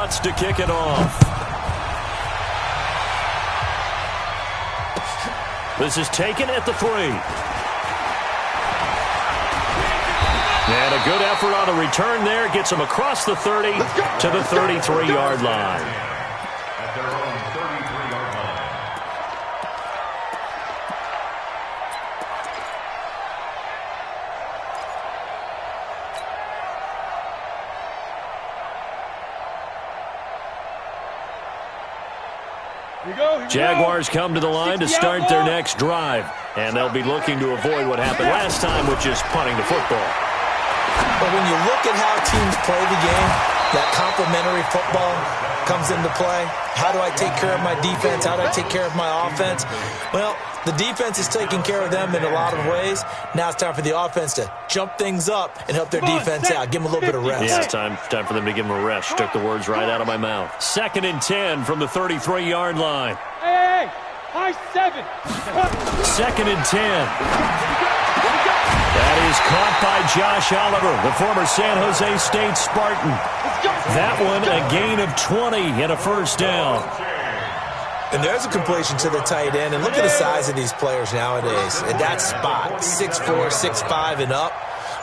wants to kick it off. This is taken at the 3. And a good effort on the return there. Gets him across the 30 to the 33-yard line. At their own 33-yard line. Jaguars come to the line to start their next drive. And they'll be looking to avoid what happened last time, which is punting the football. But when you look at how teams play the game, that complementary football comes into play. How do I take care of my defense? How do I take care of my offense? Well, the defense is taking care of them in a lot of ways. Now it's time for the offense to jump things up and help their defense out. Give them a little bit of rest. Yeah, it's time for them to give them a rest. Took the words right out of my mouth. 2nd and 10 from the 33-yard line. Hey, high 7. 2nd and 10. That is caught by Josh Oliver, the former San Jose State Spartan. That one a gain of 20 and a first down. And there's a completion to the tight end. And look at the size of these players nowadays. At that spot, 6'4", 6'5", and up.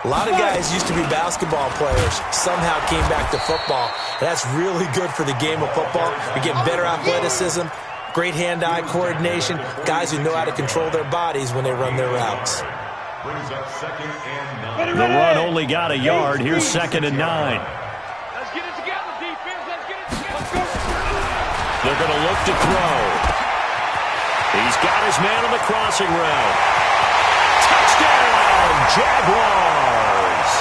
A lot of guys used to be basketball players, somehow came back to football. That's really good for the game of football. You're getting better athleticism, great hand-eye coordination, guys who know how to control their bodies when they run their routes. Brings up 2nd and 9. The run only got a yard. Here's 2nd and 9. Let's get it together, defense. Let's get it together. They're going to look to throw. He's got his man on the crossing route. Touchdown, Jaguars.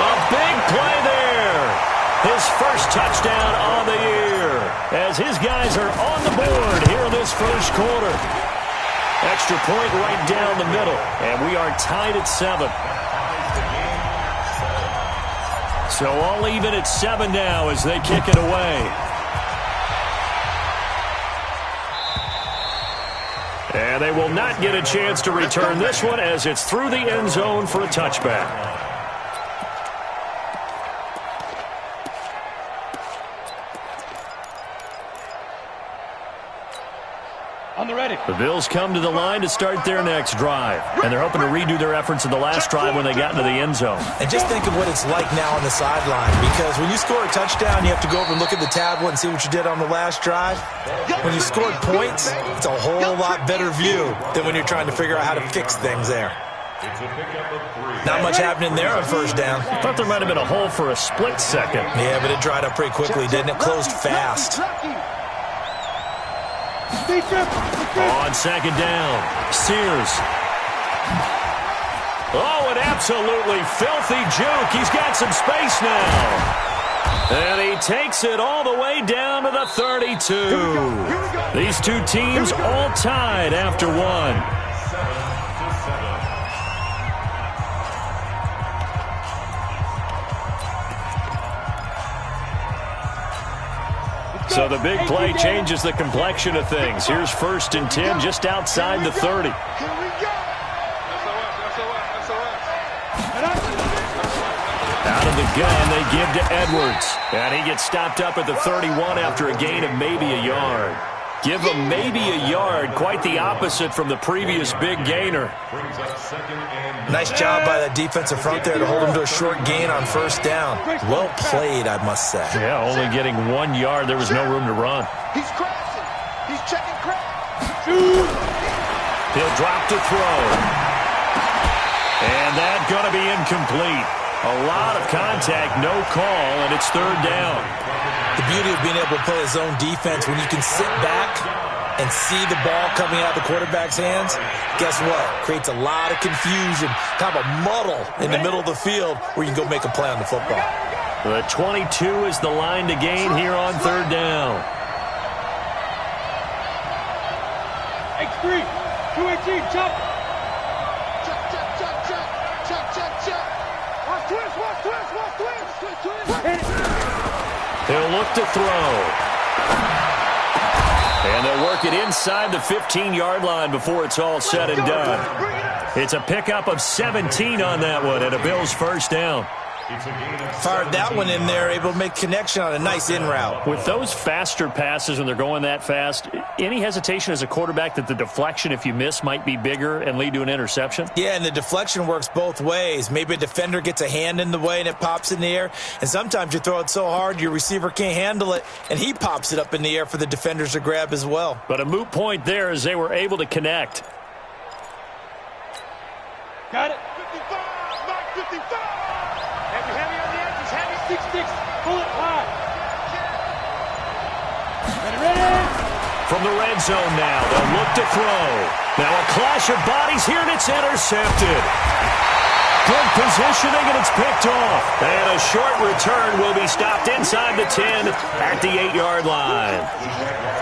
A big play there. His first touchdown on the year as his guys are on the board here in this first quarter. Extra point right down the middle, and we are tied at 7. So all even at 7 now as they kick it away. And they will not get a chance to return this one as it's through the end zone for a touchback. On the ready. The Bills come to the line to start their next drive. And they're hoping to redo their efforts in the last drive when they got into the end zone. And just think of what it's like now on the sideline. Because when you score a touchdown, you have to go over and look at the tablet and see what you did on the last drive. When you scored points, it's a whole lot better view than when you're trying to figure out how to fix things there. It's a pickup of 3. Not much happening there on first down. I thought there might have been a hole for a split second. Yeah, but it dried up pretty quickly, didn't it? Closed fast. On 2nd down, Sears. Oh, an absolutely filthy juke. He's got some space now. And he takes it all the way down to the 32. These two teams all tied after one. 7-7. So the big play changes the complexion of things. Here's 1st and 10 just outside the 30. Out of the gun, they give to Edwards. And he gets stopped up at the 31 after a gain of maybe a yard. Give him maybe a yard. Quite the opposite from the previous big gainer. Nice job by that defensive front there to hold him to a short gain on first down. Well played, I must say. Yeah, only getting 1 yard. There was no room to run. He's crashing. He's checking crash. He'll drop to throw. And that's going to be incomplete. A lot of contact, no call, and it's 3rd down. The beauty of being able to play a zone defense when you can sit back and see the ball coming out of the quarterback's hands, guess what? Creates a lot of confusion, kind of a muddle in the middle of the field where you can go make a play on the football. The 22 is the line to gain here on 3rd down. X3, 218, chop. Watch twist. He'll look to throw. And they'll work it inside the 15-yard line before it's all said and done. It's a pickup of 17 on that one and a Bills first down. It's a gain of Fired that one in there, able to make connection on a nice in route. With those faster passes when they're going that fast, any hesitation as a quarterback that the deflection, if you miss, might be bigger and lead to an interception? Yeah, and the deflection works both ways. Maybe a defender gets a hand in the way and it pops in the air. And sometimes you throw it so hard your receiver can't handle it, and he pops it up in the air for the defenders to grab as well. But a moot point there as they were able to connect. Got it. 55. Mike 55. Heavy on the edges. Heavy 6-6. Pull it high. Ready. From the red zone now, they'll look to throw. Now a clash of bodies here, and it's intercepted. Good positioning, and it's picked off. And a short return will be stopped inside the 10 at the 8-yard line.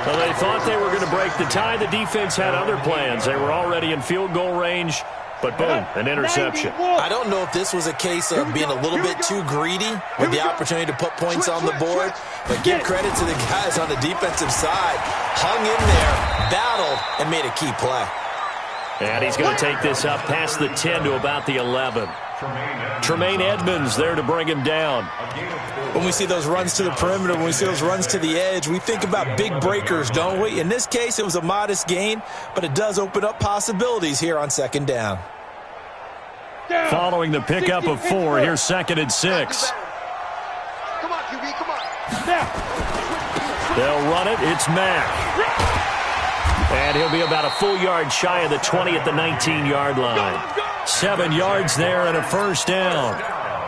Well, they thought they were going to break the tie. The defense had other plans. They were already in field goal range, but boom, an interception. I don't know if this was a case of being a little bit too greedy with the opportunity to put points on the board, but give credit to the guys on the defensive side. Hung in there, battled, and made a key play. And he's going to take this up past the 10 to about the 11. Tremaine Edmonds there to bring him down. When we see those runs to the perimeter, when we see those runs to the edge, we think about big breakers, don't we? In this case, it was a modest gain, but it does open up possibilities here on second down. Following the pickup of 4, here's 2nd and 6. Come on, QB, come on. They'll run it. It's Mack. And he'll be about a full yard shy of the 20 at the 19-yard line. 7 yards there and a first down.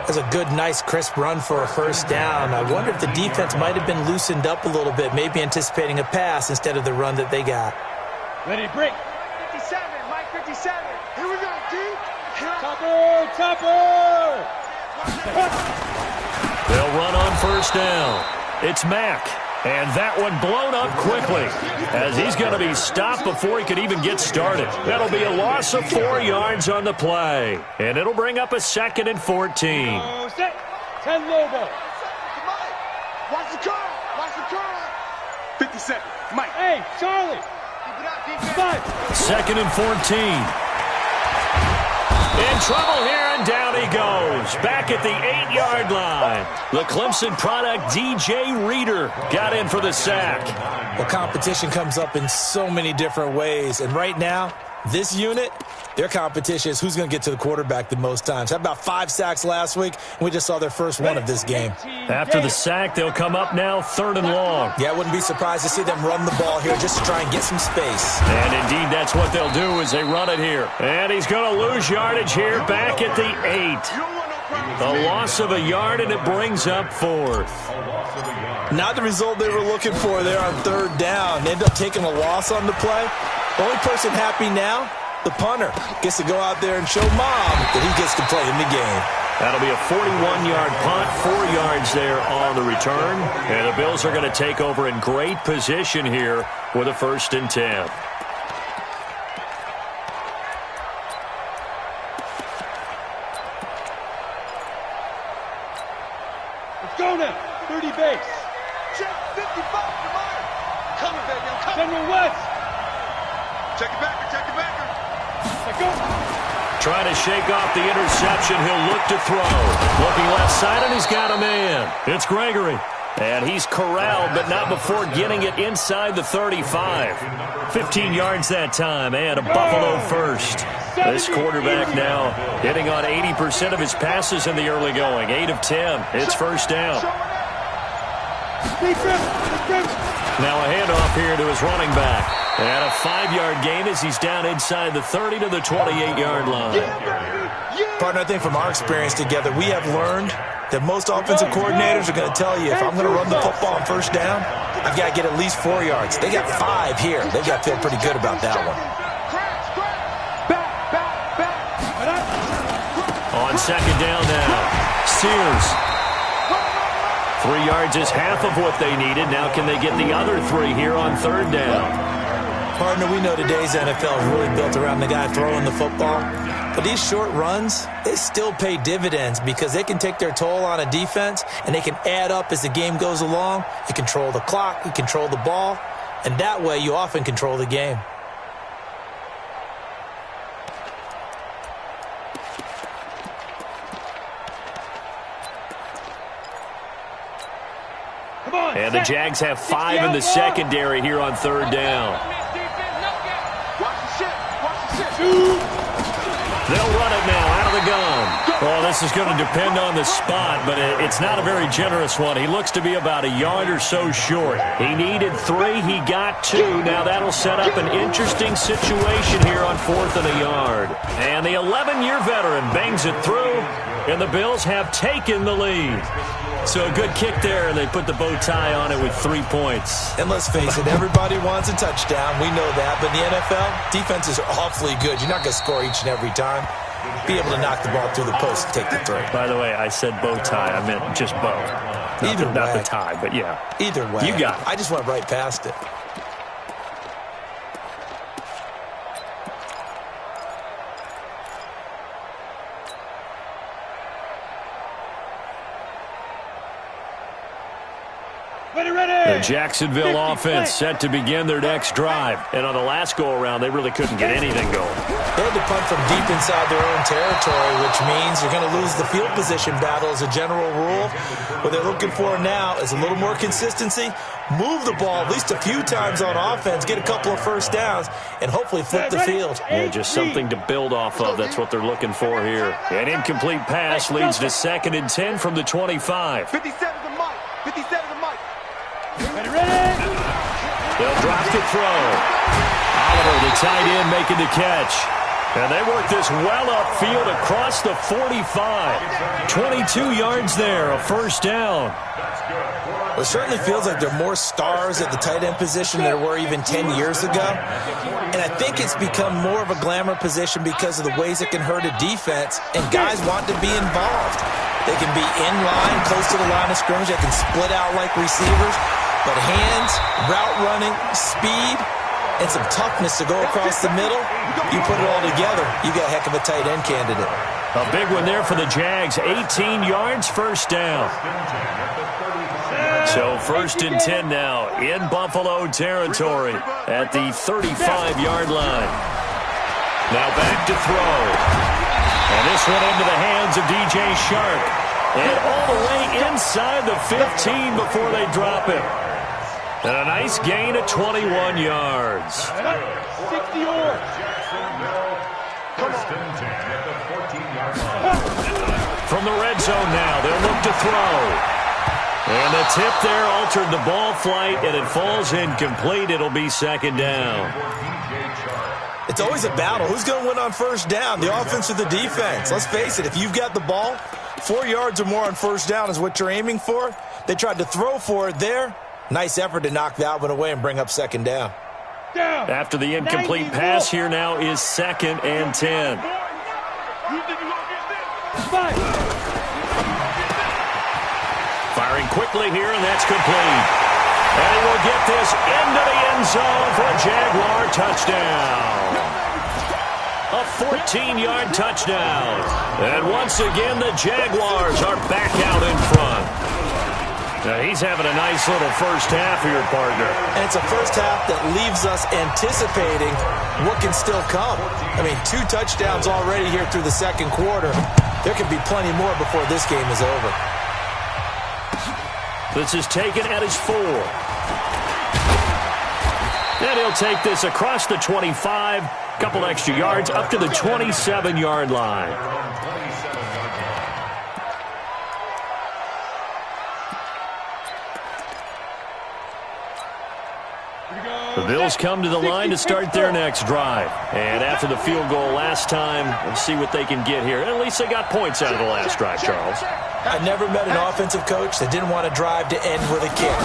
That's a good, nice, crisp run for a first down. I wonder if the defense might have been loosened up a little bit, maybe anticipating a pass instead of the run that they got. Ready, break. 57, Mike 57. Here we go, D. Topper. They'll run on first down. It's Mack. And that one blown up quickly as he's going to be stopped before he could even get started. That'll be a loss of 4 yards on the play. And it'll bring up a 2nd and 14. Set. 10 Lobo. Watch the curl. Watch the curl. 57. Mike. Hey, Charlie. Keep it up, defense. 2nd and 14. In trouble here, and down he goes. Back at the 8-yard line. The Clemson product, DJ Reader, got in for the sack. Well, competition comes up in so many different ways. And right now, this unit, their competition is who's going to get to the quarterback the most times. Had about 5 sacks last week, and we just saw their first one of this game. After the sack, they'll come up now 3rd and long. Yeah, I wouldn't be surprised to see them run the ball here just to try and get some space. And indeed, that's what they'll do as they run it here. And he's going to lose yardage here back at the 8. A loss of a yard, and it brings up 4th. Not the result they were looking for there on 3rd down. They end up taking a loss on the play. The only person happy now, the punter, gets to go out there and show mom that he gets to play in the game. That'll be a 41-yard punt, 4 yards there on the return. And the Bills are going to take over in great position here with a 1st and 10. Let's go now. 30 base. Check 55, come on. Coming, baby, I'm coming. General West. Check it back, check it back. Let's go. Trying to shake off the interception. He'll look to throw. Looking left side, and he's got a man. It's Gregory. And he's corralled, but not before getting it inside the 35. 15 yards that time, and a Buffalo first. This quarterback now hitting on 80% of his passes in the early going. 8 of 10. It's first down. Now a handoff here to his running back. And a 5-yard gain as he's down inside the 30 to the 28-yard line. Partner, I think from our experience together, we have learned that most offensive coordinators are going to tell you, if I'm going to run the football on first down, I've got to get at least 4 yards. They got 5 here. They've got to feel pretty good about that one. On second down now, Sears. 3 yards is half of what they needed. Now can they get the other 3 here on 3rd down? Partner, we know today's NFL is really built around the guy throwing the football. But these short runs, they still pay dividends because they can take their toll on a defense and they can add up as the game goes along. You control the clock, you control the ball, and that way you often control the game. And the Jags have 5 in the secondary here on third down. Watch the shit. Watch the shit. They'll run it now out of the gun. Well, this is going to depend on the spot, but it's not a very generous one. He looks to be about a yard or so short. He needed 3. He got 2. Now that'll set up an interesting situation here on 4th and a yard. And the 11-year veteran bangs it through, and the Bills have taken the lead. So a good kick there, and they put the bow tie on it with 3 points. And let's face it, everybody wants a touchdown. We know that. But in the NFL, defenses are awfully good. You're not going to score each and every time. Be able to knock the ball through the post and take the throw. By the way, I said bow tie. I meant just bow. Not the tie, but yeah. Either way. You got it. I just went right past it. The Jacksonville offense set to begin their next drive. And on the last go-around, they really couldn't get anything going. They had to punt from deep inside their own territory, which means you're going to lose the field position battle as a general rule. What they're looking for now is a little more consistency, move the ball at least a few times on offense, get a couple of first downs, and hopefully flip the field. Yeah, just something to build off of. That's what they're looking for here. An incomplete pass leads to 2nd and 10 from the 25. 57 to Mike. 57 to Mike. They'll drop to throw. Oliver, the tight end, making the catch. And they work this well upfield across the 45. 22 yards there, a first down. Well, it certainly feels like there are more stars at the tight end position than there were even 10 years ago. And I think it's become more of a glamour position because of the ways it can hurt a defense, and guys want to be involved. They can be in line, close to the line of scrimmage. They can split out like receivers. But hands, route running, speed, and some toughness to go across the middle, you put it all together, you got a heck of a tight end candidate. A big one there for the Jags. 18 yards, first down. So 1st and 10 now in Buffalo territory at the 35-yard line. Now back to throw. And this one into the hands of DJ Shark. And all the way inside the 15 before they drop it. And a nice gain of 21 yards. 60 yards. From the red zone now, they'll look to throw. And the tip there altered the ball flight, and it falls incomplete. It'll be 2nd down. It's always a battle. Who's going to win on first down, the offense or the defense? Let's face it, if you've got the ball, 4 yards or more on first down is what you're aiming for. They tried to throw for it there. Nice effort to knock that one away and bring up 2nd down. After the incomplete pass, here now is 2nd and 10. Firing quickly here, and that's complete. And he will get this into the end zone for a Jaguar touchdown. A 14-yard touchdown. And once again, the Jaguars are back out in front. Now, he's having a nice little first half for your partner. And it's a first half that leaves us anticipating what can still come. I mean, 2 touchdowns already here through the 2nd quarter. There could be plenty more before this game is over. This is taken at his 4. And he'll take this across the 25, couple extra yards, up to the 27-yard line. The Bills come to the line to start their next drive. And after the field goal last time, we'll see what they can get here. At least they got points out of the last drive, Charles. I never met an offensive coach that didn't want to drive to end with a kick.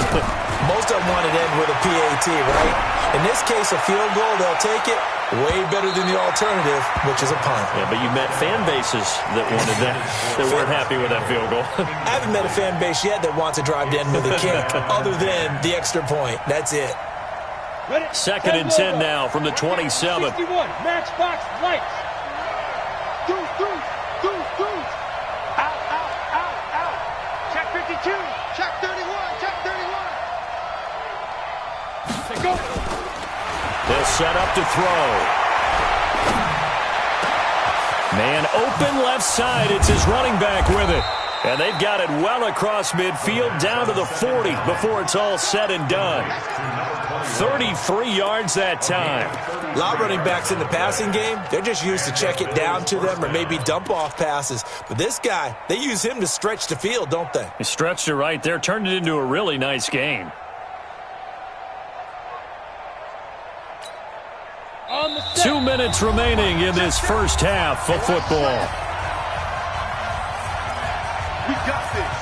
Most of them wanted to end with a PAT, right? In this case, a field goal, they'll take it. Way better than the alternative, which is a punt. Yeah, but you met fan bases that wanted that, that weren't happy with that field goal. I haven't met a fan base yet that wants to drive to end with a kick, other than the extra point. That's it. 2nd and 10 now from the 27. 61, matchbox lights. Through. Out. Check 52. Check 31. Check 31. Say go. They'll set up to throw. Man open left side. It's his running back with it. And they've got it well across midfield down to the 40 before it's all said and done. 33 yards that time. A lot of running backs in the passing game, they're just used to check it down to them or maybe dump off passes. But this guy, they use him to stretch the field, don't they? He stretched it right there, turned it into a really nice game. On the 2 minutes remaining in this first half of football. We got this.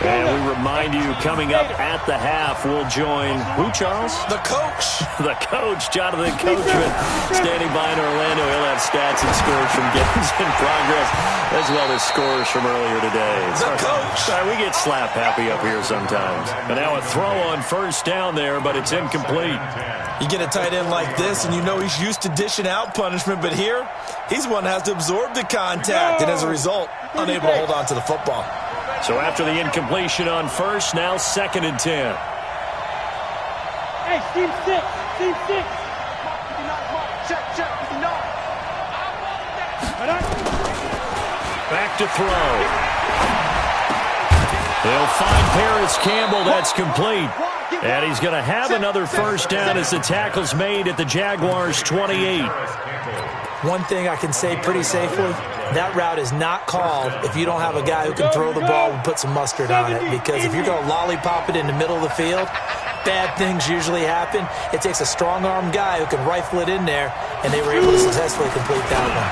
And we remind you, coming up at the half, we'll join who, Charles? The coach. The coach, Jonathan Coachman, standing by in Orlando. He'll have stats and scores from games in progress, as well as scores from earlier today. The coach. Sorry, we get slap happy up here sometimes. And now a throw on first down there, but it's incomplete. You get a tight end like this, and you know he's used to dishing out punishment, but here, he's one that has to absorb the contact, and as a result, unable to hold on to the football. So after the incompletion on first, now 2nd and 10. Hey, team 6. Team 6. Check, 59. Back to throw. They'll find Paris Campbell. That's complete. And he's going to have another first down as the tackle's made at the Jaguars' 28. One thing I can say pretty safely, that route is not called if you don't have a guy who can throw the ball and put some mustard on it. Because if you're going to lollipop it in the middle of the field, bad things usually happen. It takes a strong-armed guy who can rifle it in there, and they were able to successfully complete that one.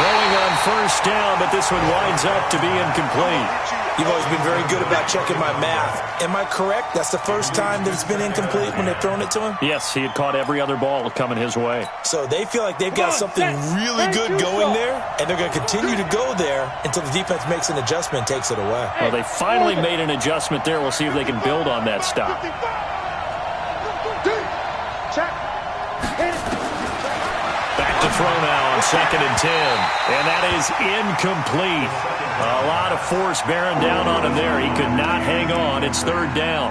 Throwing on first down, but this one winds up to be incomplete. You've always been very good about checking my math. Am I correct? That's the first time that it's been incomplete when they've thrown it to him? Yes, he had caught every other ball coming his way. So they feel like they've got something really good going there, and they're going to continue to go there until the defense makes an adjustment and takes it away. Well, they finally made an adjustment there. We'll see if they can build on that stop. Back to throw now on 2nd and 10. And that is incomplete. A lot of force bearing down on him there. He could not hang on. It's 3rd down.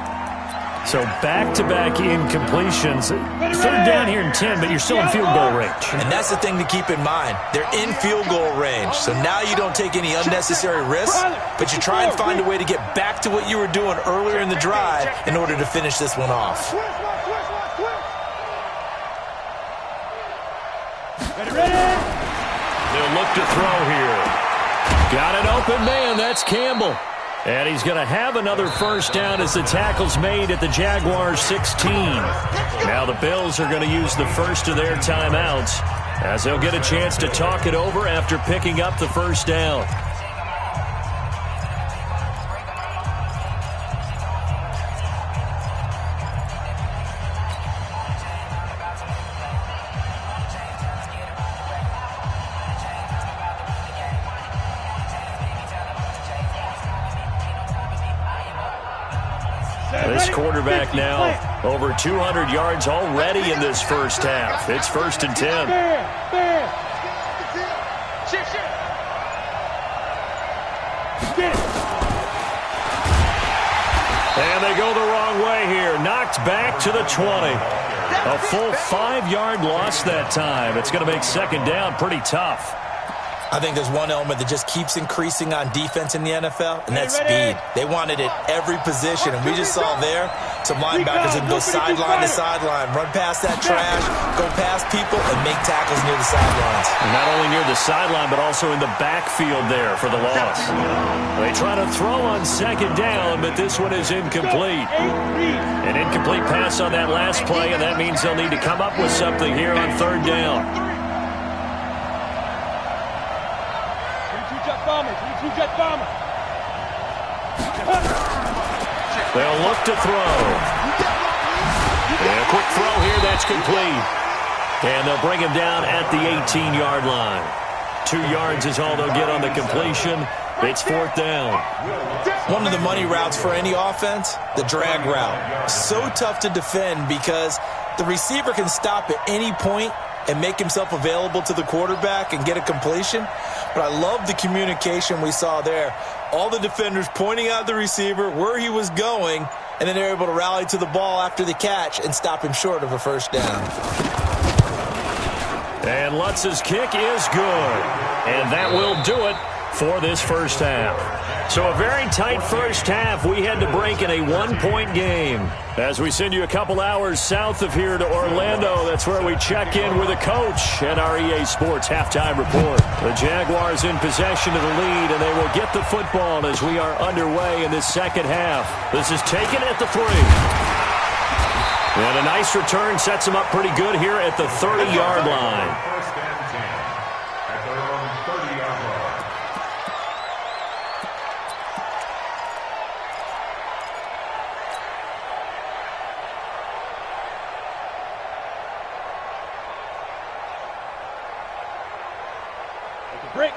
So back-to-back incompletions. 3rd down here in 10, but you're still in field goal range. And that's the thing to keep in mind. They're in field goal range. So now you don't take any unnecessary risks, but you try and find a way to get back to what you were doing earlier in the drive in order to finish this one off. They'll look to throw here. Got an open man. That's Campbell. And he's going to have another first down as the tackle's made at the Jaguars' 16. Now the Bills are going to use the first of their timeouts as they'll get a chance to talk it over after picking up the first down. This quarterback now over 200 yards already in this first half. It's 1st and 10. And they go the wrong way here. Knocked back to the 20. A full 5-yard loss that time. It's going to make 2nd down pretty tough. I think there's one element that just keeps increasing on defense in the NFL, and that's speed. They want it at every position, and we just saw there some linebackers that go sideline to sideline, run past that trash, go past people, and make tackles near the sidelines. And not only near the sideline, but also in the backfield there for the loss. They try to throw on 2nd down, but this one is incomplete. An incomplete pass on that last play, and that means they'll need to come up with something here on 3rd down. They'll look to throw. And a quick throw here, that's complete. And they'll bring him down at the 18-yard line. 2 yards is all they'll get on the completion. It's 4th down. One of the money routes for any offense, the drag route. So tough to defend because the receiver can stop at any point and make himself available to the quarterback and get a completion. But I love the communication we saw there. All the defenders pointing out the receiver, where he was going, and then they're able to rally to the ball after the catch and stop him short of a first down. And Lutz's kick is good. And that will do it for this first half. So a very tight first half. We had to break in a one-point game. As we send you a couple hours south of here to Orlando, that's where we check in with a coach at our EA Sports Halftime Report. The Jaguars in possession of the lead, and they will get the football as we are underway in this second half. This is taken at the 3. And a nice return sets them up pretty good here at the 30-yard line. First and 10 at their own 30-yard line.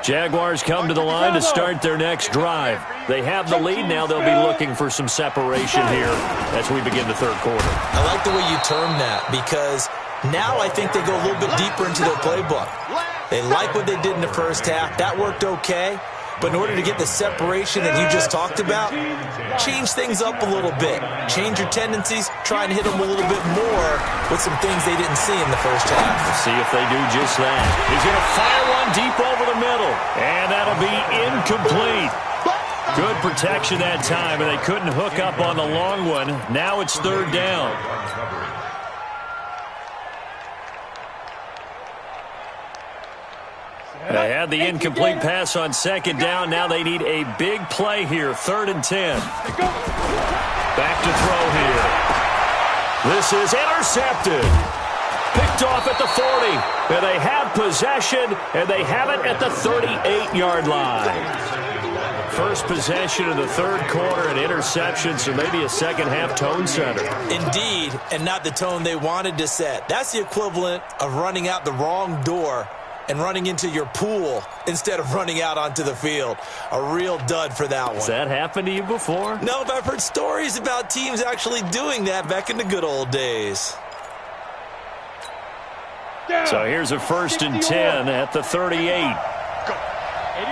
Jaguars come to the line to start their next drive. They have the lead. Now they'll be looking for some separation here as we begin the third quarter. I like the way you term that because now I think they go a little bit deeper into their playbook. They like what they did in the first half. That worked okay. But in order to get the separation that you just talked about, change things up a little bit. Change your tendencies, try and hit them a little bit more with some things they didn't see in the first half. We'll see if they do just that. He's going to fire one deep over the middle, and that'll be incomplete. Good protection that time, and they couldn't hook up on the long one. Now it's third down. They had the incomplete pass on second down. Now they need a big play here. 3rd and 10. Back to throw here. This is intercepted. Picked off at the 40. And they have possession, and they have it at the 38-yard line. First possession of the third quarter, an interception, so maybe a second-half tone setter. Indeed, and not the tone they wanted to set. That's the equivalent of running out the wrong door and running into your pool instead of running out onto the field. A real dud for that one. Has that happened to you before? No, but I've heard stories about teams actually doing that back in the good old days. So here's a 1st and 10 at the 38. Any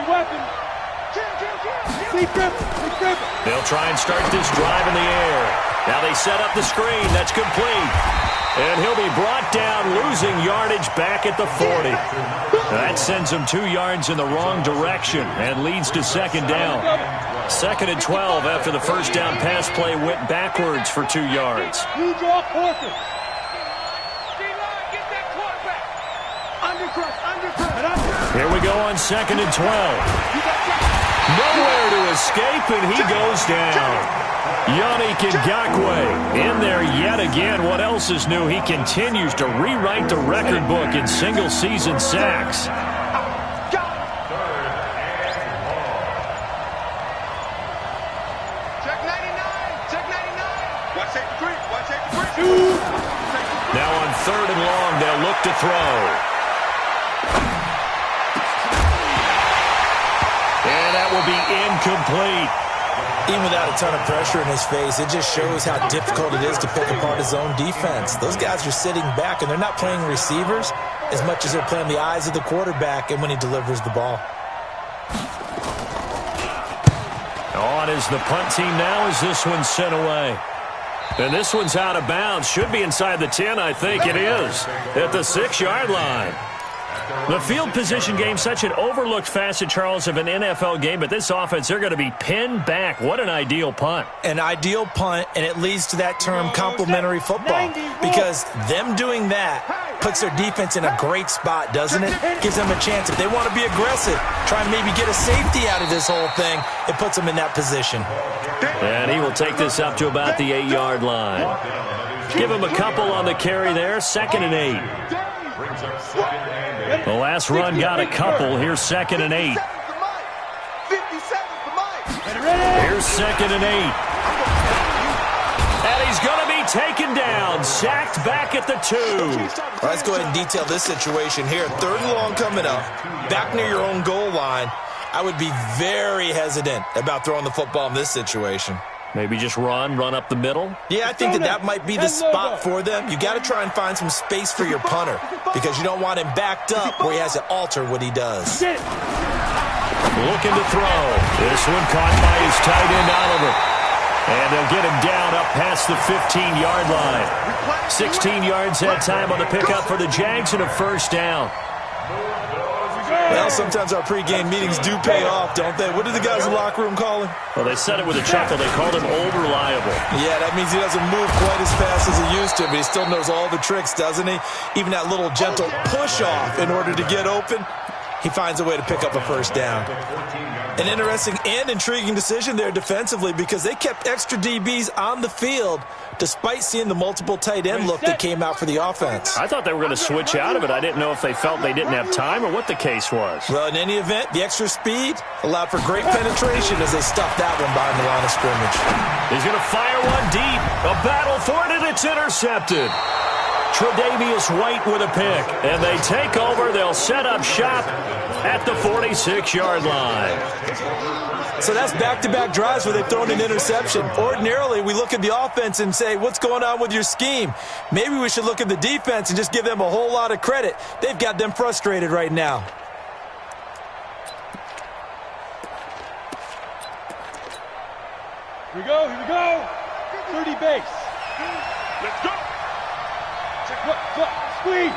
weapon. They'll try and start this drive in the air. Now they set up the screen. That's complete. And he'll be brought down, losing yardage back at the 40. That sends him 2 yards in the wrong direction and leads to second down. 2nd and 12 after the first down pass play went backwards for 2 yards. You draw forfeit. Get that quarterback. Undercut. Here we go on 2nd and 12. Nowhere to escape, and he goes down. Yannick Ngakoue in there yet again. What else is new? He continues to rewrite the record book in single-season sacks. Check 99. Check 99. Watch take the 3. Now on 3rd and long, they'll look to throw. And that will be incomplete. Even without a ton of pressure in his face, it just shows how difficult it is to pick apart his own defense. Those guys are sitting back, and they're not playing receivers as much as they're playing the eyes of the quarterback and when he delivers the ball. On is the punt team now as this one's sent away. And this one's out of bounds. Should be inside the 10, I think it is, at the 6-yard line. The field position game, such an overlooked facet, Charles, of an NFL game, but this offense, they're going to be pinned back. What an ideal punt. An ideal punt, and it leads to that term complementary football, because them doing that puts their defense in a great spot, doesn't it? Gives them a chance. If they want to be aggressive, try and maybe get a safety out of this whole thing, it puts them in that position. And he will take this up to about the 8-yard line. Give him a couple on the carry there, 2nd and 8. The last run got a couple. Here's 2nd and 8. Here's 2nd and 8. And he's going to be taken down, sacked back at the 2. All right, let's go ahead and detail this situation here. 3rd and long coming up, back near your own goal line. I would be very hesitant about throwing the football in this situation. Maybe just run up the middle? Yeah, I think that might be the spot for them. You got to try and find some space for your punter because you don't want him backed up where he has to alter what he does. Looking to throw. This one caught by his tight end, Oliver. And they'll get him down up past the 15-yard line. 16 yards that time on the pickup for the Jags and a first down. Well, sometimes our pregame meetings do pay off, don't they? What do the guys in the locker room call him? Well, they said it with a chuckle. They called him old reliable. Yeah, that means he doesn't move quite as fast as he used to, but he still knows all the tricks, doesn't he? Even that little gentle push-off in order to get open, he finds a way to pick up a first down. An interesting and intriguing decision there defensively because they kept extra DBs on the field despite seeing the multiple tight end look that came out for the offense. I thought they were going to switch out of it. I didn't know if they felt they didn't have time or what the case was. Well, in any event, the extra speed allowed for great penetration as they stuffed that one behind the line of scrimmage. He's going to fire one deep. A battle for it, and it's intercepted. Tre'Davious White with a pick, and they take over. They'll set up shop at the 46-yard line. So that's back-to-back drives where they've thrown an interception. Ordinarily, we look at the offense and say, what's going on with your scheme? Maybe we should look at the defense and just give them a whole lot of credit. They've got them frustrated right now. Here we go, here we go. 30 base. Let's go. Look, squeeze.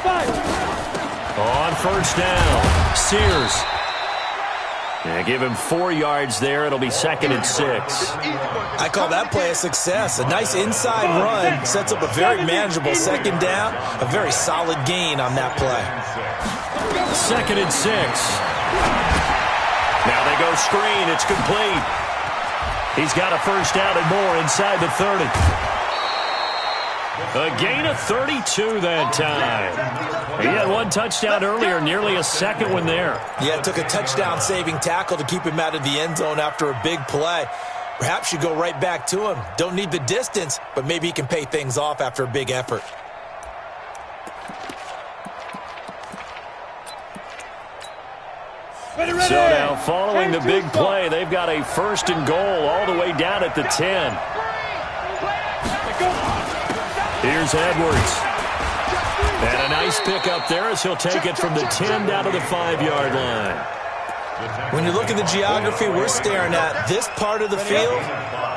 5. On first down, Sears. Yeah, give him 4 yards there. It'll be 2nd and 6. I call that play a success. A nice inside run sets up a very manageable 2nd down. A very solid gain on that play. 2nd and 6. Now they go screen. It's complete. He's got a first down and more inside the 30. A gain of 32 that time. He had one touchdown earlier, nearly a second one there. Yeah, it took a touchdown-saving tackle to keep him out of the end zone after a big play. Perhaps you go right back to him. Don't need the distance, but maybe he can pay things off after a big effort. So now, following the big play, they've got a 1st and goal all the way down at the 10. Here's Edwards. And a nice pickup there as he'll take it from the 10 down to the 5-yard line. When you look at the geography we're staring at, this part of the field,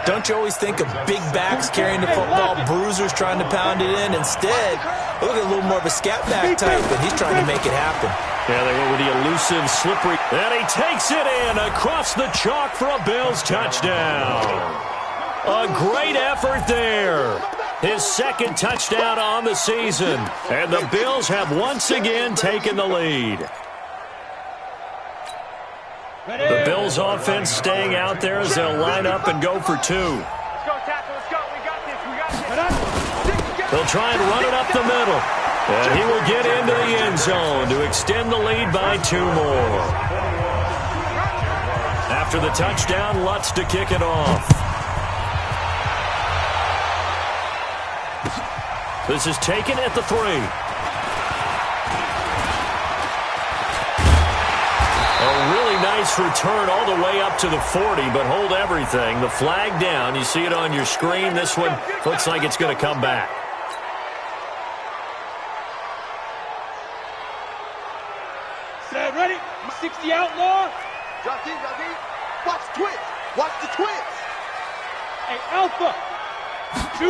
don't you always think of big backs carrying the football, bruisers trying to pound it in? Instead, look at a little more of a scat back type, and he's trying to make it happen. Yeah, they went with the elusive, slippery. And he takes it in across the chalk for a Bills touchdown. A great effort there. His 2nd touchdown on the season. And the Bills have once again taken the lead. The Bills offense staying out there as they'll line up and go for 2. Let's go, tackle. Let's go. We got this. We got this. They'll try and run it up the middle. And he will get into the end zone to extend the lead by 2 more. After the touchdown, Lutz to kick it off. This is taken at the 3. A really nice return all the way up to the 40, but hold everything. The flag down. You see it on your screen. This one looks like it's going to come back. Set, ready? 60 outlaw. Jockey. Watch the twins. Watch the twins. Hey, Alpha. 2.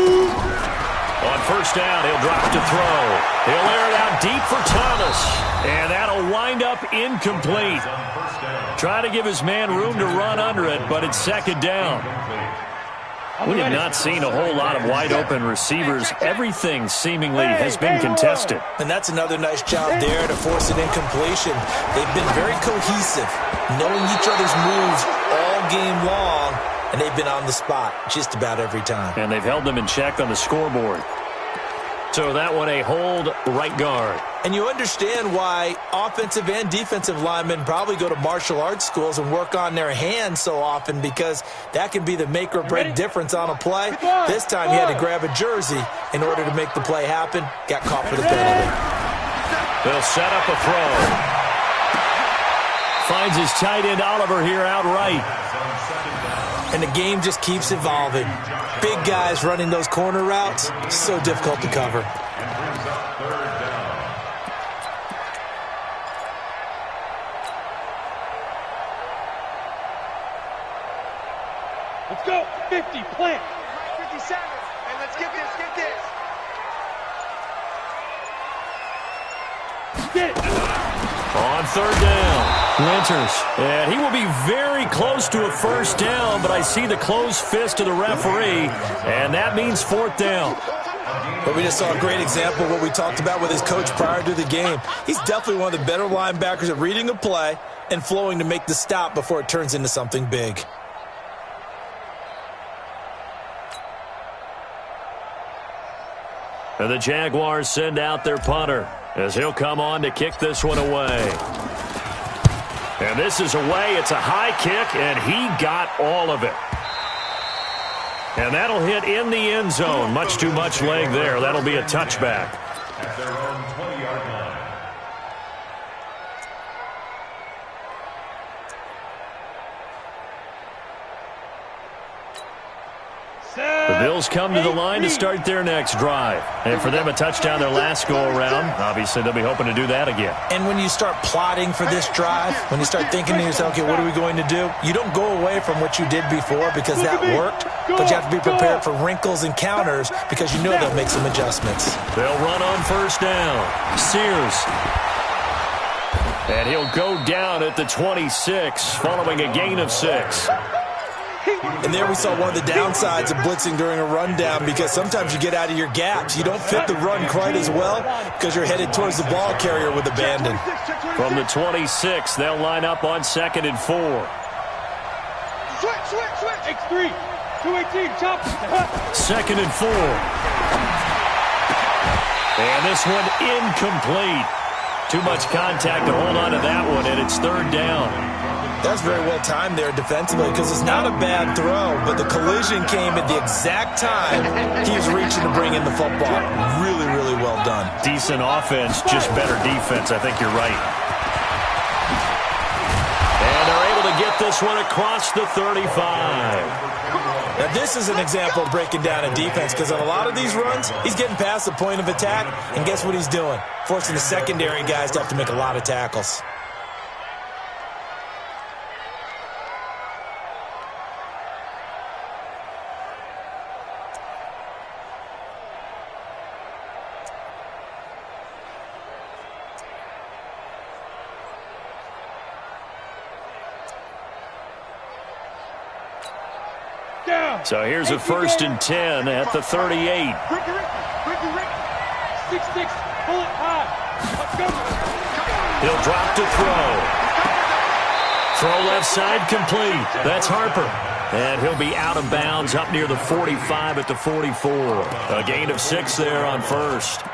On first down, he'll drop to throw. He'll air it out deep for Thomas. And that'll wind up incomplete. Try to give his man room to run under it, but it's 2nd down. We have not seen a whole lot of wide-open receivers. Everything seemingly has been contested. And that's another nice job there to force an incompletion. They've been very cohesive, knowing each other's moves all game long, and they've been on the spot just about every time. And they've held them in check on the scoreboard. So that one a hold right guard. And you understand why offensive and defensive linemen probably go to martial arts schools and work on their hands so often, because that can be the make or break difference on a play. This time he had to grab a jersey in order to make the play happen. Got caught for the penalty. They'll set up a throw. Finds his tight end Oliver here outright. And the game just keeps evolving. Big guys running those corner routes, so difficult to cover. Let's go. 50, plant. 57. And let's get this. Get it. On third down, Winters. And he will be very close to a first down, but I see the closed fist of the referee, and that means fourth down. But we just saw a great example of what we talked about with his coach prior to the game. He's definitely one of the better linebackers at reading a play and flowing to make the stop before it turns into something big. And the Jaguars send out their punter as he'll come on to kick this one away. And this is away. It's a high kick, and he got all of it. And that'll hit in the end zone. Much too much leg there. That'll be a touchback. At their own 20-yard line. The Bills come to the line to start their next drive. And for them, a touchdown their last go-around. Obviously, they'll be hoping to do that again. And when you start plotting for this drive, when you start thinking to yourself, okay, what are we going to do? You don't go away from what you did before because that worked, but you have to be prepared for wrinkles and counters because you know they'll make some adjustments. They'll run on first down. Sears. And he'll go down at the 26 following a gain of 6. And there we saw one of the downsides of blitzing during a rundown because sometimes you get out of your gaps. You don't fit the run quite as well because you're headed towards the ball carrier with abandon. From the 26, they'll line up on 2nd and 4. Switch. X3. 218. Chop. 2nd and 4. And this one incomplete. Too much contact to hold on to that one, and it's 3rd down. That's very well timed there defensively because it's not a bad throw, but the collision came at the exact time he was reaching to bring in the football. Really, really well done. Decent offense, just better defense. I think you're right. And they're able to get this one across the 35. Now, this is an example of breaking down a defense because on a lot of these runs, he's getting past the point of attack, and guess what he's doing? Forcing the secondary guys to have to make a lot of tackles. So here's a 1st and 10 at the 38. Ricky. 6-6. Pull it high. Let's go. He'll drop to throw. Throw left side complete. That's Harper. And he'll be out of bounds up near the 45 at the 44. A gain of 6 there on 1st.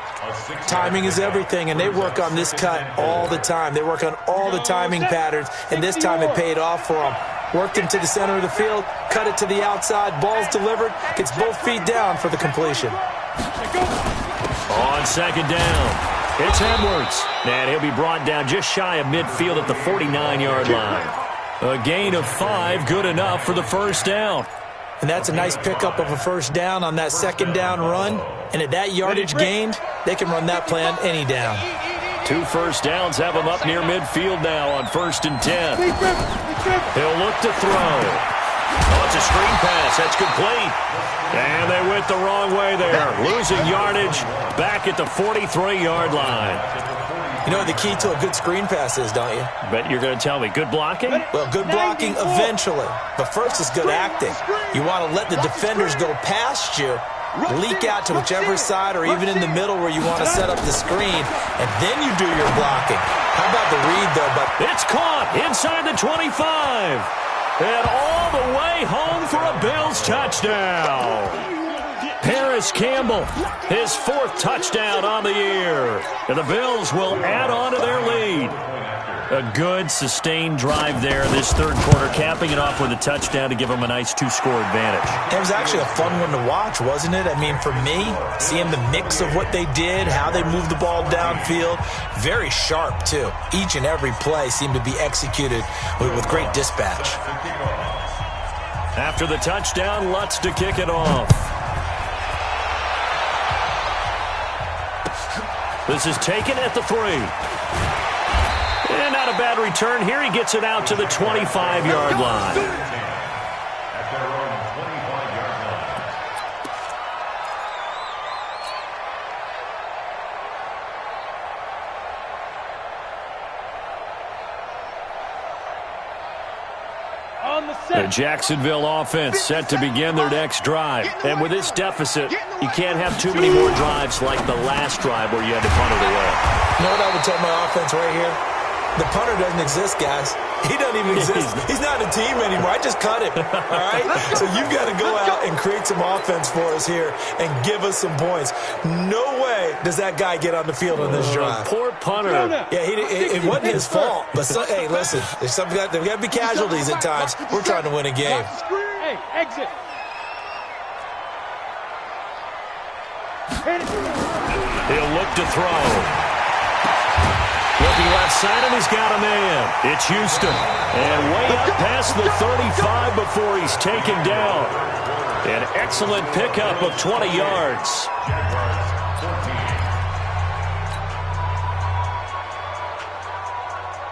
Timing is everything, and they work on this cut all the time. They work on all the timing patterns, and this time it paid off for them. Worked him to the center of the field, cut it to the outside, ball's delivered, gets both feet down for the completion. On 2nd down, it's Edwards. And he'll be brought down just shy of midfield at the 49-yard line. A gain of 5, good enough for the 1st down. And that's a nice pickup of a 1st down on that 2nd down run. And at that yardage gained, they can run that play on any down. 2 1st downs have him up near midfield now on 1st and 10. He'll look to throw. Oh, it's a screen pass. That's complete. And they went the wrong way there. Losing yardage back at the 43-yard line. You know what the key to a good screen pass is, don't you? Bet you're going to tell me good blocking? Well, good blocking eventually. But first is good acting. You want to let the defenders go past you, leak out to whichever side or even in the middle where you want to set up the screen, and then you do your blocking. How about the read, though? But it's caught inside the 25. And all the way home for a Bills touchdown. Paris Campbell, his 4th touchdown on the year. And the Bills will add on to their lead. A good, sustained drive there this 3rd quarter, capping it off with a touchdown to give them a nice 2-score advantage. It was actually a fun one to watch, wasn't it? I mean, for me, seeing the mix of what they did, how they moved the ball downfield, very sharp, too. Each and every play seemed to be executed with great dispatch. After the touchdown, Lutz to kick it off. This is taken at the 3. And not a bad return here. He gets it out to the 25-yard line. At their own 25-yard line. The Jacksonville offense set to begin their next drive. And with this deficit, you can't have too many more drives like the last drive where you had to punt it away. You know what I would tell my offense right here? The punter doesn't exist, guys. He doesn't even exist. He's not a team anymore. I just cut him, all right? So you've got to go out and create some offense for us here and give us some points. No way does that guy get on the field on this drive. Poor punter. Yeah, it wasn't his fault. But, hey, listen, there's got to be casualties at times. We're trying to win a game. Hey, exit. He'll look to throw. Looking left side, and he's got a man. It's Houston. And way up past the 35 before he's taken down. An excellent pickup of 20 yards. Here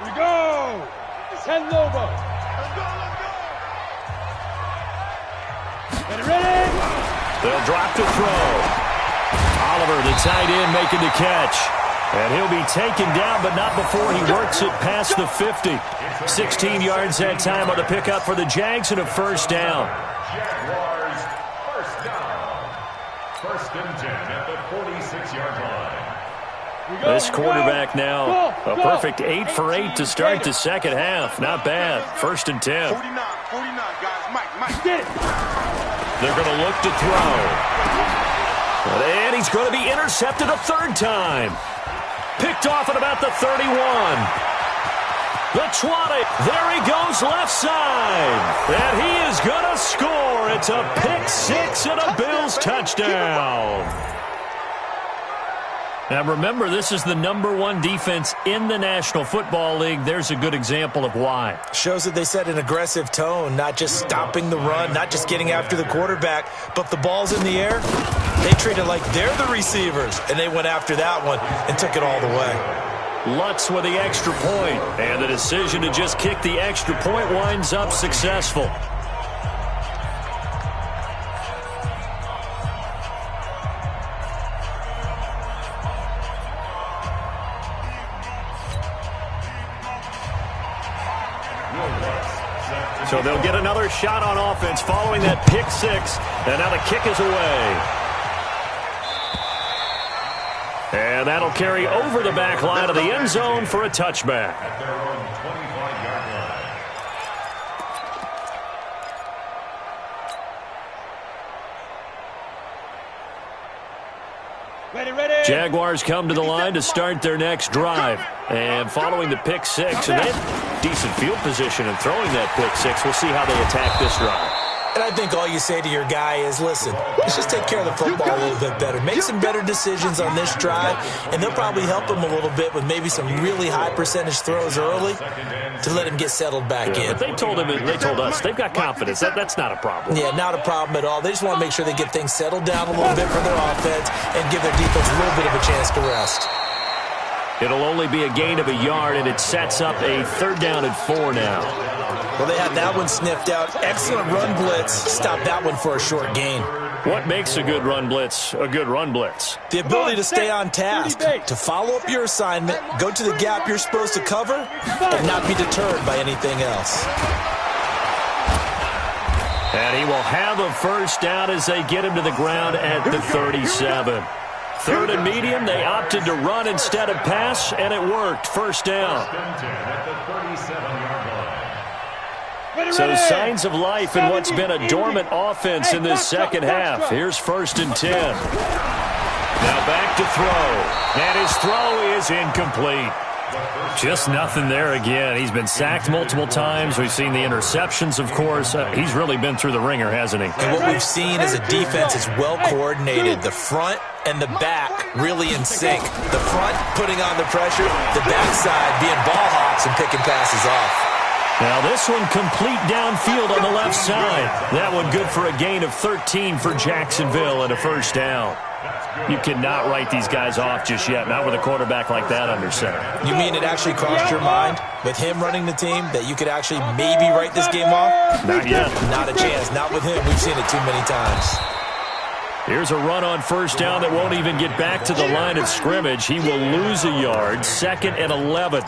we go. It's heading over. Let's go. Ready? They'll drop to throw. Oliver, the tight end, making the catch. And he'll be taken down, but not before he works it past the 50. 16 yards that time on the pickup for the Jags and a first down. Jaguars, first down. First and 10 at the 46-yard line. This quarterback now, a perfect 8 for 8 to start the second half. Not bad. First and 10. 49, guys. Mike. Get it. They're going to look to throw. And he's going to be intercepted a third time. Picked off at about the 31. The 20. There he goes left side. And he is going to score. It's a pick six and a Bills touchdown. Now remember, this is the #1 defense in the National Football League. There's a good example of why. Shows that they set an aggressive tone, not just stopping the run, not just getting after the quarterback, but the ball's in the air. They treat it like they're the receivers, and they went after that one and took it all the way. Lutz with the extra point, and the decision to just kick the extra point winds up successful. So they'll get another shot on offense following that pick six, and now the kick is away. And that'll carry over the back line of the end zone for a touchback. At their own 25-yard line. Ready. Jaguars come to the line to start their next drive. And following the pick six, and they have decent field position in throwing that pick six. We'll see how they attack this drive. And I think all you say to your guy is, listen, let's just take care of the football a little bit better. Make some better decisions on this drive, and they'll probably help him a little bit with maybe some really high percentage throws early to let him get settled back in. But they told us, they've got confidence. That's not a problem. Yeah, not a problem at all. They just want to make sure they get things settled down a little bit for their offense and give their defense a little bit of a chance to rest. It'll only be a gain of a yard, and it sets up a 3rd down and 4 now. Well, they had that one sniffed out. Excellent run blitz. Stop that one for a short gain. What makes a good run blitz a good run blitz? The ability to stay on task, to follow up your assignment, go to the gap you're supposed to cover, and not be deterred by anything else. And he will have a first down as they get him to the ground at the 37. 3rd and medium, they opted to run instead of pass, and it worked. First down. So signs of life in what's been a dormant offense in this second half. Here's 1st and 10. Now back to throw. And his throw is incomplete. Just nothing there again. He's been sacked multiple times. We've seen the interceptions, of course. He's really been through the ringer, hasn't he? And what we've seen is a defense is well coordinated. The front and the back really in sync. The front putting on the pressure, the backside being ball hawks and picking passes off. Now this one complete downfield on the left side. That one good for a gain of 13 for Jacksonville and a first down. You cannot write these guys off just yet, not with a quarterback like that under center. You mean it actually crossed your mind with him running the team that you could actually maybe write this game off? Not yet. Not a chance. Not with him. We've seen it too many times. Here's a run on first down that won't even get back to the line of scrimmage. He will lose a yard. 2nd and 11.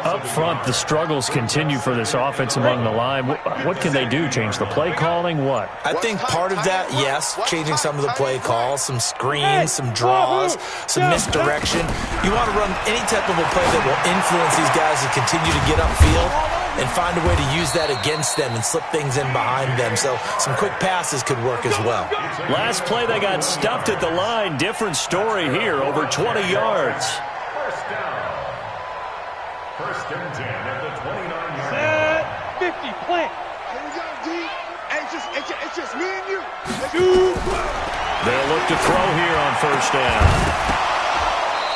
Up front, the struggles continue for this offense among the line. What can they do? Change the play calling? What? I think part of that, yes, changing some of the play calls, some screens, some draws, some misdirection. You want to run any type of a play that will influence these guys to continue to get upfield and find a way to use that against them and slip things in behind them. So some quick passes could work as well. Last play, they got stuffed at the line. Different story here, over 20 yards. First down. First and 10 at the 29-yard line. 50, plant. Here we go, D. It's just me and you. They'll look to throw here on first down.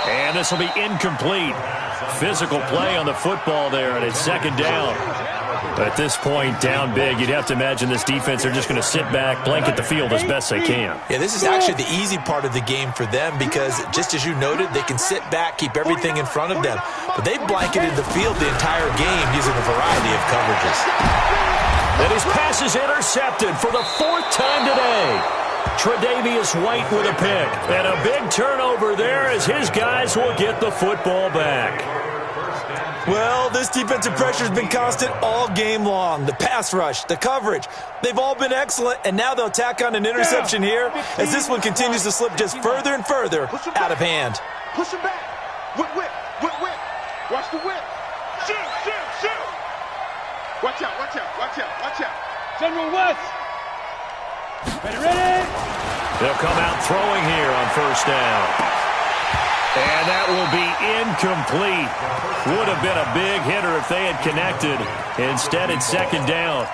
And this will be incomplete. Physical play on the football there, and it's second down. At this point, down big, you'd have to imagine this defense, they're just going to sit back, blanket the field as best they can. Yeah, this is actually the easy part of the game for them because, just as you noted, they can sit back, keep everything in front of them. But they've blanketed the field the entire game using a variety of coverages. And his pass is intercepted for the fourth time today. Tre'Davious White with a pick. And a big turnover there as his guys will get the football back. Well, this defensive pressure has been constant all game long. The pass rush, the coverage, they've all been excellent, and now they'll tack on an interception here as this one continues to slip just further and further out of hand. Push him back. Whip. Watch the whip. Shoot. Watch out. General West. Ready? They'll come out throwing here on first down. And that will be incomplete. Would have been a big hitter if they had connected. Instead, it's second down.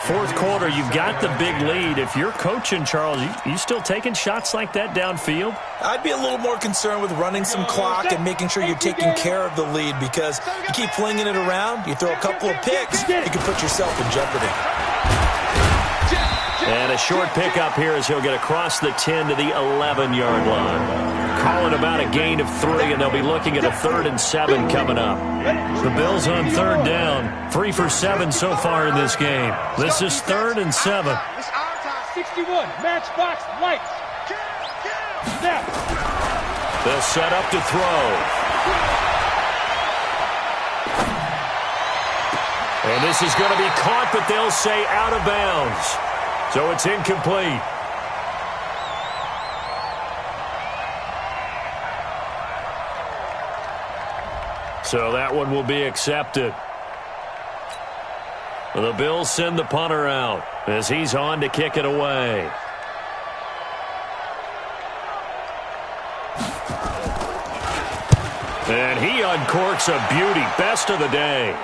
Fourth quarter, you've got the big lead. If you're coaching, Charles, you still taking shots like that downfield? I'd be a little more concerned with running some clock and making sure you're taking care of the lead because you keep flinging it around, you throw a couple of picks, you can put yourself in jeopardy. And a short pickup here as he'll get across the 10 to the 11-yard line. Calling about a gain of 3, and they'll be looking at a 3rd and 7 coming up. The Bills on third down, 3 for 7 so far in this game. This is 3rd and 7. 61, matchbox lights. Snap. They'll set up to throw. And this is going to be caught, but they'll say out of bounds. So it's incomplete. So that one will be accepted. The Bills send the punter out as he's on to kick it away. And he uncorks a beauty. Best of the day.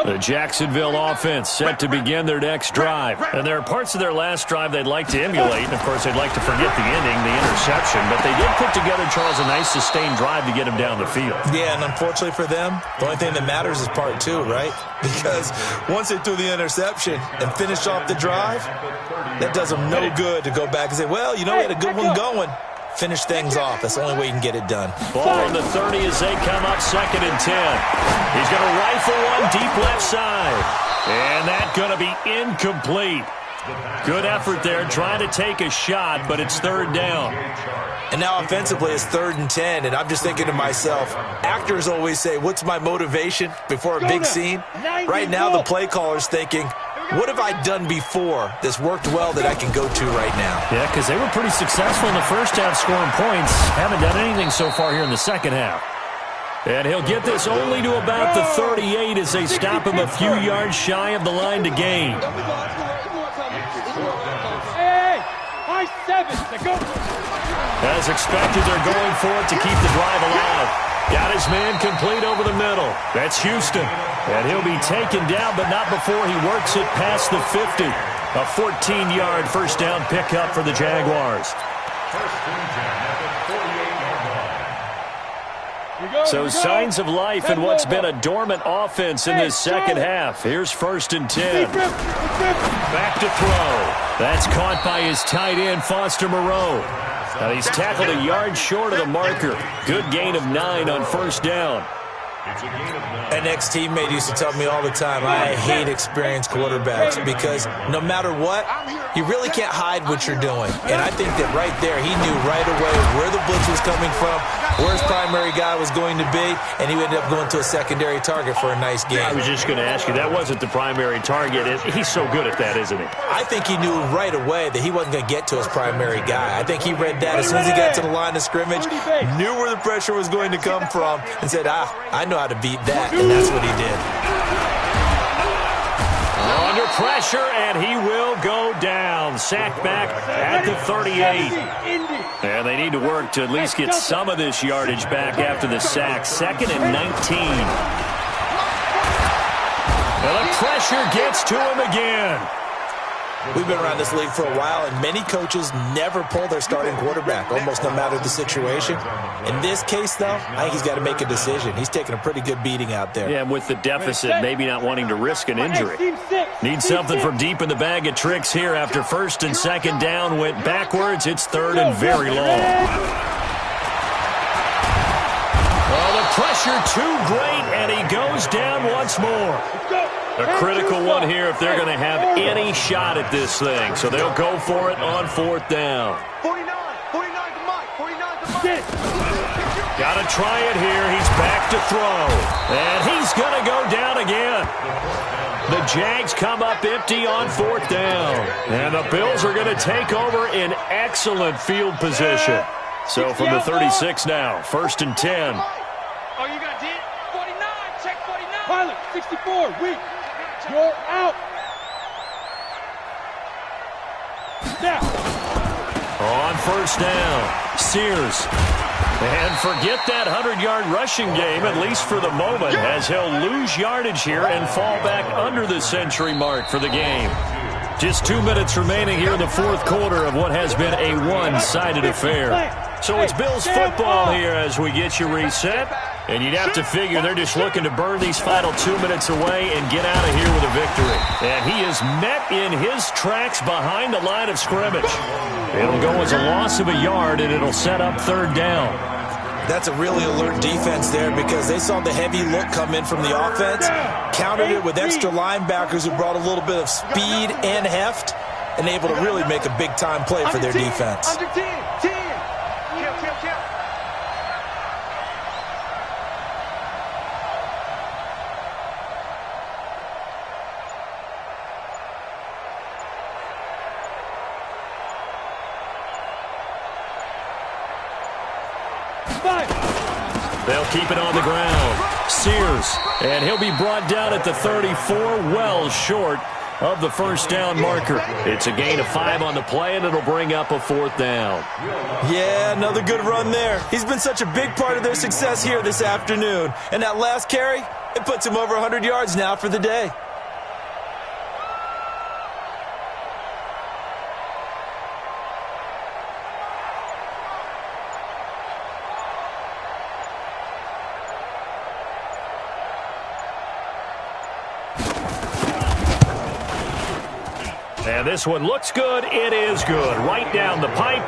The Jacksonville offense set to begin their next drive. And there are parts of their last drive they'd like to emulate. And, of course, they'd like to forget the ending, the interception. But they did put together, Charles, a nice sustained drive to get him down the field. Yeah, and unfortunately for them, the only thing that matters is part 2, right? Because once they threw the interception and finished off the drive, that does them no good to go back and say, well, you know, we had a good one going. Finish things off. That's the only way you can get it done. Ball on the 30 as they come up 2nd and 10. He's going to rifle one deep left side. And that's going to be incomplete. Good effort there, trying to take a shot, but it's 3rd down. And now offensively it's 3rd and 10, and I'm just thinking to myself, actors always say, what's my motivation before a big scene? Right now the play caller's thinking, what have I done before that's worked well that I can go to right now? Yeah, because they were pretty successful in the first half scoring points. Haven't done anything so far here in the second half. And he'll get this only to about the 38 as they stop him a few yards shy of the line to gain. Hey, high 7. Go. As expected, they're going for it to keep the drive alive. Got his man complete over the middle. That's Houston. And he'll be taken down, but not before he works it past the 50. A 14-yard first down pickup for the Jaguars. So signs of life in what's been a dormant offense in this second half. Here's 1st and 10. Back to throw. That's caught by his tight end, Foster Moreau. And he's tackled a yard short of the marker. Good gain of 9 on first down. It's a gain of 9. An ex-teammate used to tell me all the time, I hate experienced quarterbacks because no matter what, you really can't hide what you're doing. And I think that right there, he knew right away where the blitz was coming from, where his primary guy was going to be, and he ended up going to a secondary target for a nice game. I was just going to ask you, that wasn't the primary target. He's so good at that, isn't he? I think he knew right away that he wasn't going to get to his primary guy. I think he read that as soon as he got to the line of scrimmage, knew where the pressure was going to come from, and said, I know how to beat that, and that's what he did. Under pressure, and he will go down. Sacked back at the 38. And they need to work to at least get some of this yardage back after the sack. 2nd and 19. And the pressure gets to him again. We've been around this league for a while, and many coaches never pull their starting quarterback, almost no matter the situation. In this case, though, I think he's got to make a decision. He's taking a pretty good beating out there. Yeah, and with the deficit, maybe not wanting to risk an injury. Needs something from deep in the bag of tricks here after 1st and 2nd down. Went backwards. It's 3rd and very long. Oh, the pressure too great, and he goes down once more. A critical one here if they're going to have any shot at this thing. So they'll go for it on 4th down. 49 to Mike, 49 to Mike. Got to try it here. He's back to throw. And he's going to go down again. The Jags come up empty on 4th down. And the Bills are going to take over in excellent field position. So from the 36 now, 1st and 10. Oh, you got it? 49, check 49. Pilot, 64, weak. You're out. Now. On 1st down, Sears. And forget that 100-yard rushing game, at least for the moment, as he'll lose yardage here and fall back under the century mark for the game. Just 2 minutes remaining here in the 4th quarter of what has been a one-sided affair. So it's Bills football here as we get you reset. And you'd have to figure they're just looking to burn these final 2 minutes away and get out of here with a victory. And he is met in his tracks behind the line of scrimmage. It'll go as a loss of a yard, and it'll set up 3rd down. That's a really alert defense there because they saw the heavy look come in from the offense, countered it with extra linebackers who brought a little bit of speed and heft, and able to really make a big-time play for their defense. Under 10, 10. Count. They'll keep it on the ground. Sears, and he'll be brought down at the 34, well short of the 1st down marker. It's a gain of 5 on the play, and it'll bring up a 4th down. Yeah, another good run there. He's been such a big part of their success here this afternoon. And that last carry, it puts him over 100 yards now for the day. And this one looks good. It is good. Right down the pipe.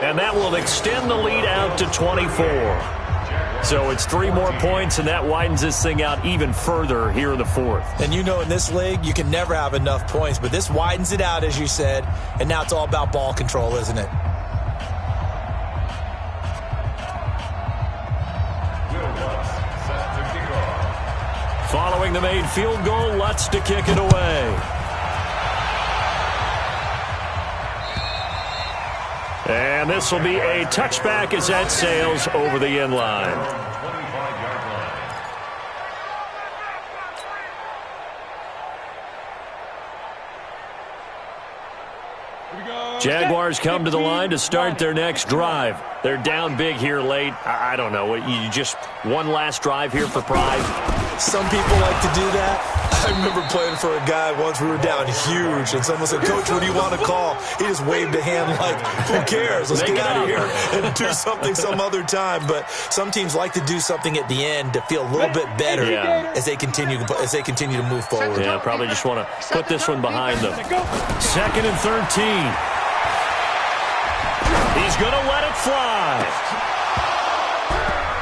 And that will extend the lead out to 24. So it's 3 more points, and that widens this thing out even further here in the 4th. And you know in this league, you can never have enough points, but this widens it out, as you said, and now it's all about ball control, isn't it? Following the made field goal, Lutz to kick it away. And this will be a touchback as that sails over the end line. Jaguars come to the line to start their next drive. They're down big here late. I don't know. You just one last drive here for pride? Some people like to do that. I remember playing for a guy once. We were down huge, and someone said, "Coach, what do you want to call?" He just waved a hand like, "Who cares? Let's get out of here and do something some other time." But some teams like to do something at the end to feel a little bit better as they continue to move forward. Yeah, probably just want to put this one behind them. 2nd and 13. He's going to let it fly.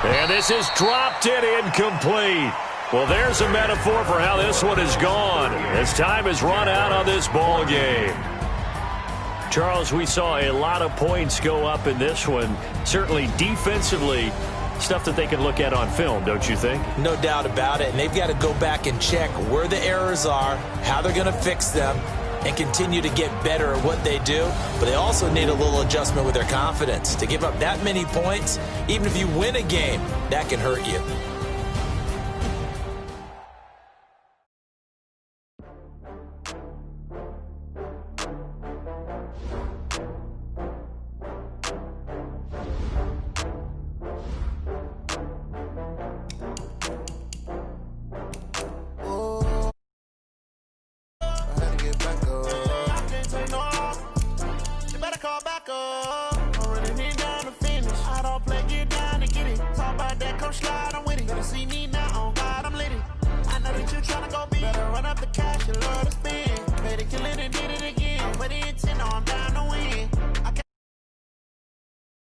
And this is dropped in incomplete. Well, there's a metaphor for how this one is gone as time has run out on this ball game. Charles, we saw a lot of points go up in this one. Certainly defensively, stuff that they can look at on film, don't you think? No doubt about it. And they've got to go back and check where the errors are, how they're going to fix them, and continue to get better at what they do. But they also need a little adjustment with their confidence. To give up that many points, even if you win a game, that can hurt you.